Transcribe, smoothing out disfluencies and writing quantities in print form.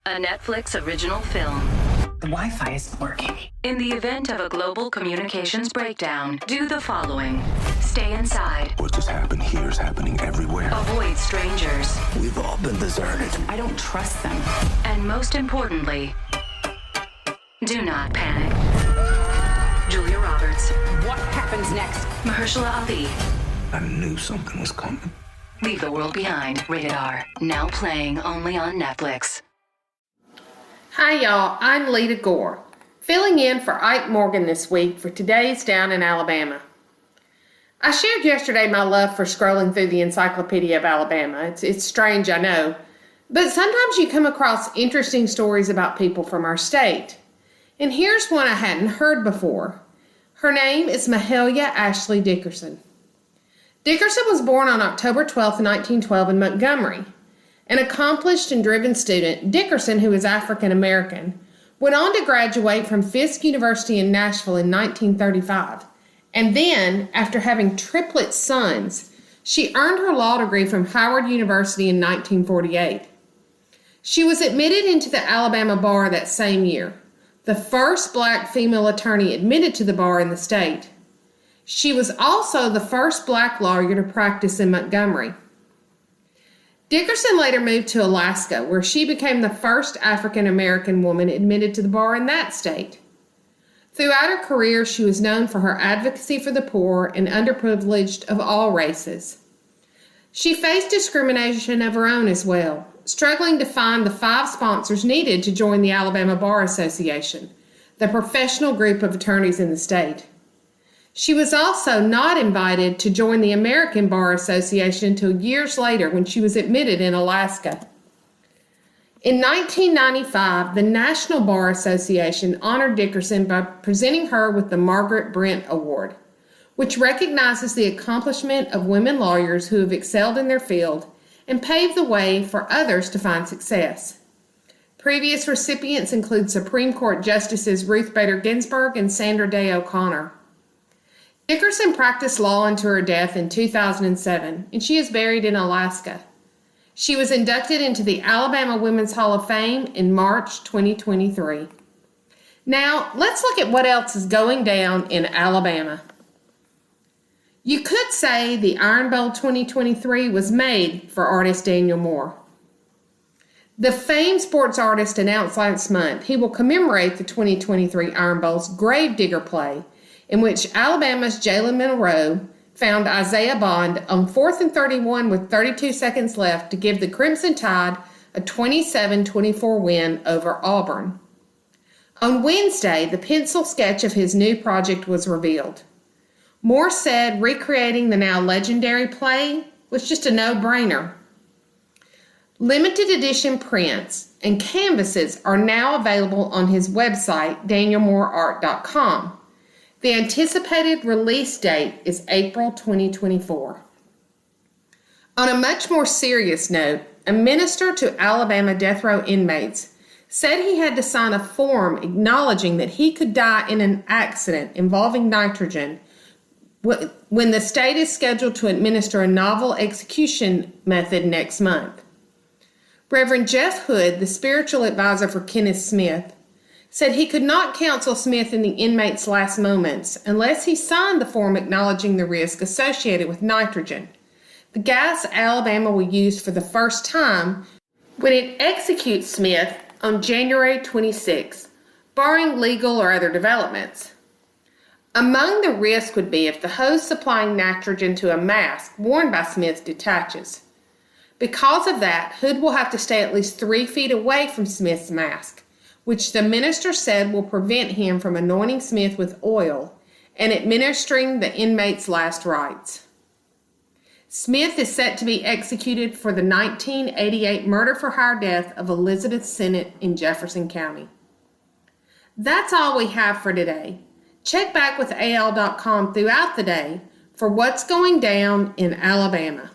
a Netflix original film. The Wi-Fi isn't working. In the event of a global communications breakdown, do the following. Stay inside. What just happened here is happening everywhere. Avoid strangers. We've all been deserted. I don't trust them. And most importantly, do not panic. Julia Roberts. What happens next? Mahershala Ali. I knew something was coming. Leave the World Behind. Rated R. Now playing only on Netflix. Hi y'all, I'm Lita Gore, filling in for Ike Morgan this week for Today's Down in Alabama. I shared yesterday my love for scrolling through the Encyclopedia of Alabama. It's strange, I know, but sometimes you come across interesting stories about people from our state. And here's one I hadn't heard before. Her name is Mahalia Ashley Dickerson. Dickerson was born on October 12, 1912 in Montgomery. An accomplished and driven student, Dickerson, who is African American, went on to graduate from Fisk University in Nashville in 1935. And then, after having triplet sons, she earned her law degree from Howard University in 1948. She was admitted into the Alabama bar that same year, the first black female attorney admitted to the bar in the state. She was also the first black lawyer to practice in Montgomery. Dickerson later moved to Alaska, where she became the first African American woman admitted to the bar in that state. Throughout her career, she was known for her advocacy for the poor and underprivileged of all races. She faced discrimination of her own as well, struggling to find the 5 sponsors needed to join the Alabama Bar Association, the professional group of attorneys in the state. She was also not invited to join the American Bar Association until years later when she was admitted in Alaska. In 1995, the National Bar Association honored Dickerson by presenting her with the Margaret Brent Award, which recognizes the accomplishment of women lawyers who have excelled in their field and paved the way for others to find success. Previous recipients include Supreme Court Justices Ruth Bader Ginsburg and Sandra Day O'Connor. Dickerson practiced law until her death in 2007, and she is buried in Alaska. She was inducted into the Alabama Women's Hall of Fame in March 2023. Now, let's look at what else is going down in Alabama. You could say the Iron Bowl 2023 was made for artist Daniel Moore. The famed sports artist announced last month he will commemorate the 2023 Iron Bowl's Gravedigger play, in which Alabama's Jalen Monroe found Isaiah Bond on 4th and 31 with 32 seconds left to give the Crimson Tide a 27-24 win over Auburn. On Wednesday, the pencil sketch of his new project was revealed. Moore said recreating the now legendary play was just a no-brainer. Limited edition prints and canvases are now available on his website, danielmooreart.com. The anticipated release date is April 2024. On a much more serious note, a minister to Alabama death row inmates said he had to sign a form acknowledging that he could die in an accident involving nitrogen when the state is scheduled to administer a novel execution method next month. Reverend Jeff Hood, the spiritual advisor for Kenneth Smith, said he could not counsel Smith in the inmate's last moments unless he signed the form acknowledging the risk associated with nitrogen, the gas Alabama will use for the first time when it executes Smith on January 26, barring legal or other developments. Among the risks would be if the hose supplying nitrogen to a mask worn by Smith detaches. Because of that, Hood will have to stay at least 3 feet away from Smith's mask, which the minister said will prevent him from anointing Smith with oil and administering the inmate's last rites. Smith is set to be executed for the 1988 murder-for-hire death of Elizabeth Sennett in Jefferson County. That's all we have for today. Check back with AL.com throughout the day for what's going down in Alabama.